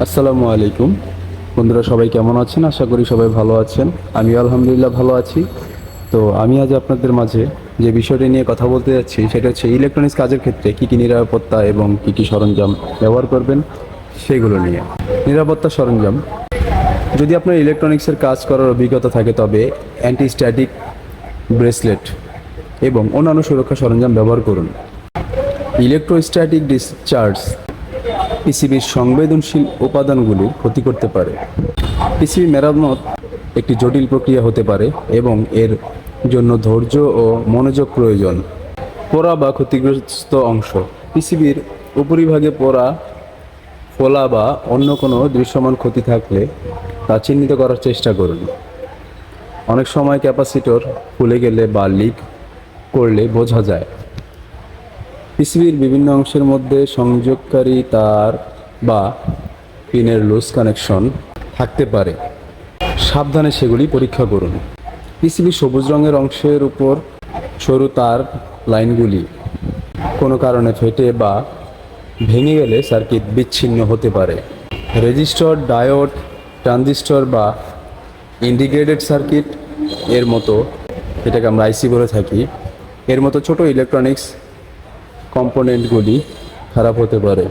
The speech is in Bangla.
আসসালামু আলাইকুম বন্ধুরা, সবাই কেমন আছেন? আশা করি সবাই ভালো আছেন। আমি আলহামদুলিল্লাহ ভালো আছি। তো আমি আজ আপনাদের মাঝে যে বিষয়টি নিয়ে কথা বলতে যাচ্ছি সেটা হচ্ছে ইলেকট্রনিক্স কাজের ক্ষেত্রে কী কী নিরাপত্তা এবং কী কী সরঞ্জাম ব্যবহার করবেন সেগুলো নিয়ে। নিরাপত্তা সরঞ্জাম: যদি আপনার ইলেকট্রনিক্সের কাজ করার অভিজ্ঞতা থাকে তবে অ্যান্টি স্ট্যাটিক ব্রেসলেট এবং অন্যান্য সুরক্ষা সরঞ্জাম ব্যবহার করুন। ইলেকট্রোস্ট্যাটিক ডিসচার্জ পিসিবির সংবেদনশীল উপাদানগুলি ক্ষতি করতে পারে। পিসিবি মেরামত একটি জটিল প্রক্রিয়া হতে পারে এবং এর জন্য ধৈর্য ও মনোযোগ প্রয়োজন। পোড়া বা ক্ষতিগ্রস্ত অংশ: পিসিবির উপরিভাগে পোড়া, ফোলা বা অন্য কোনো দৃশ্যমান ক্ষতি থাকলে তা চিহ্নিত করার চেষ্টা করুন। অনেক সময় ক্যাপাসিটর ফুলে গেলে বা লিক করলে বোঝা যায়। পিসিবির বিভিন্ন অংশের মধ্যে সংযোগকারী তার বা পিনের লুজ কানেকশন থাকতে পারে, সাবধানে সেগুলি পরীক্ষা করুন। পিসিবির সবুজ রঙের অংশের উপর সরু তার লাইনগুলি কোনো কারণে ফেটে বা ভেঙে গেলে সার্কিট বিচ্ছিন্ন হতে পারে। রেজিস্টর, ডায়োড, ট্রানজিস্টর বা ইন্টিগ্রেটেড সার্কিট এর মতো, এটাকে আমরা আইসি বলে থাকি, এর মতো ছোট ইলেকট্রনিক্স কম্পোনেন্টগুলি খারাপ হতে পারে।